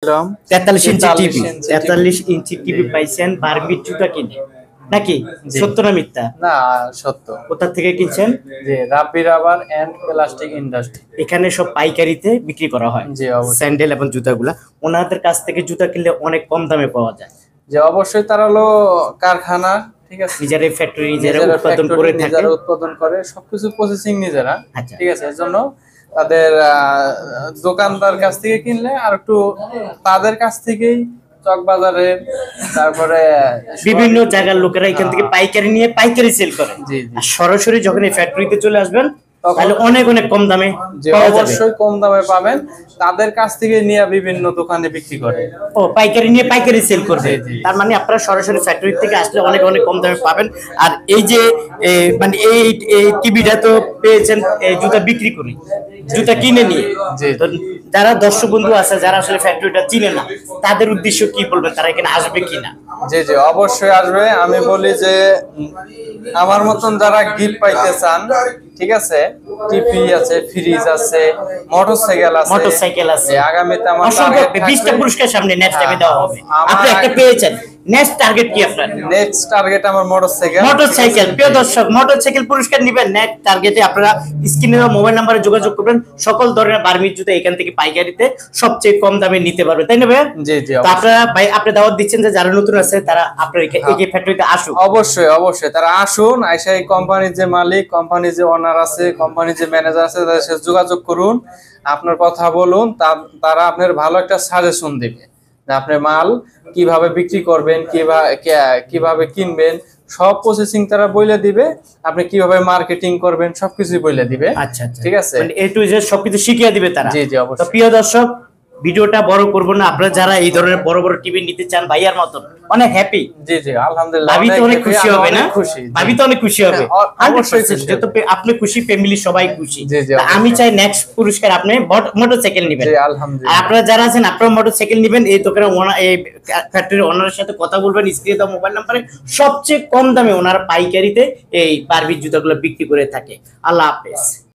43 inch TV 43 inch TV পাইছেন বারবিট জুতা কিনে নাকি সত্য না মিথ্যা? না সত্য। কোথা থেকে কিনছেন? জি রাব্বি রাবার এন্ড প্লাস্টিক ইন্ডাস্ট্রি। এখানে সব পাইকারিতে বিক্রি করা হয়। জি অবশ্যই। স্যান্ডেল এবং জুতাগুলা ওনাদের কাছ থেকে জুতা কিনলে অনেক কম দামে পাওয়া যায়। যে অবশ্যই তারা হলো কারখানা, ঠিক আছে, নিজের ফ্যাক্টরি নিজেরা উৎপাদন করে থাকে, নিজেরা উৎপাদন করে সবকিছু প্রসেসিং নিজেরা। আচ্ছা। ঠিক আছে, এজন্য তাদের দোকানদার কাছ থেকে কিনলে আর একটু তাদের কাছ থেকেই চক বাজারে তারপরে বিভিন্ন জায়গার লোকেরা এখান থেকে পাইকারি নিয়ে পাইকারি সেল করে। জি আর সরাসরি যখন এই ফ্যাক্টরিতে চলে আসবেন তাহলে অনেক অনেক কম দামে পাওয়া যাবে। অবশ্যই কম দামে পাবেন, তাদের কাছ থেকে নিয়ে বিভিন্ন দোকানে বিক্রি করে। ও পাইকারি নিয়ে পাইকারি সেল করবে, তার মানে আপনারা সরাসরি ফ্যাক্টরি থেকে আসলে অনেক অনেক কম দামে পাবেন। আর এই যে মানে এই টিভিটা তো পেয়েছেন জুতা বিক্রি করি, জুতা কিনে নিয়ে। যারা দর্শক বন্ধু আছে যারা আসলে ফ্যাক্টরিটা চিনে না, তাদের উদ্দেশ্য কি বলবেন, তারা এখানে আসবে কিনা? জি জি অবশ্যই আসবে। আমি বলি যে আমার মতন যারা গিফট পাইতে চান, ঠিক আছে, টিভি আছে, ফ্রিজ আছে, মোটরসাইকেল আছে। আগামীতে আমার টার্গেট 20টা পুরস্কার সামনে নেক্সট টাইমে দেওয়া হবে। আপনি একটা পেয়েছেন, নেক্সট টার্গেট কি আপনার? নেক্সট টার্গেট আমার মোটরসাইকেল। প্রিয় দর্শক, মোটরসাইকেল পুরস্কার নেবেন। নেক্সট টার্গেটে আপনারা স্ক্রিনে দেওয়া মোবাইল নম্বরে যোগাযোগ করবেন। সকল ধরনের বারবিট জুতা এখান থেকে পাইকারিতে সবচেয়ে কম দামে নিতে পারবেন, তাই না ভাই? জি জি। তো আপনারা ভাই আপনি দাওয়াত দিচ্ছেন যে যারা নতুন আছে তারা আপনার এই ফ্যাক্টরিতে আসুন। অবশ্যই অবশ্যই তারা আসুন, আইসা এই কোম্পানির যে মালিক, কোম্পানির যে ওনার আছে, কোম্পানির যে ম্যানেজার আছে তাদের সাথে যোগাযোগ করুন, আপনার কথা বলুন, তারা আপনার ভালো একটা সাজেশন দেবে যে আপনি মাল কিভাবে বিক্রি করবেন, কিভাবে কিনবেন, সব প্রসেসিং তারা বলে দিবে। আপনি কিভাবে মার্কেটিং করবেন সবকিছুই বলে দিবে। আচ্ছা আচ্ছা, ঠিক আছে, মানে এ টু জেড সবকিছু শিখিয়ে দিবে তারা। জি জি অবশ্যই। তো প্রিয় দর্শক, ভিডিওটা বড় করব না, আপনারা যারা এই ধরনের বড় বড় টিভি নিতে চান ভাইয়ার মতন, অনেক হ্যাপি। জি জি আলহামদুলিল্লাহ, ভাবি তো অনেক খুশি হবে না? খুশি, ভাবি তো অনেক খুশি হবে। অবশ্যই খুশি। যেহেতু আপনি খুশি, ফ্যামিলি সবাই খুশি। জি জি। আমি চাই নেক্সট পুরস্কার আপনি মোটরসাইকেল নেবেন। জি আলহামদুলিল্লাহ। আপনারা যারা আছেন আপনারা মোটরসাইকেল নেবেন, এই দোকানের এই ফ্যাক্টরির ওনারের সাথে কথা বলবেন, স্ক্রিনে দেওয়া মোবাইল নম্বরে সবচেয়ে কম দামে ওনারা পাইকারিতে এই বারবিট জুতাগুলো বিক্রি করে থাকে। আল্লাহ হাফেজ।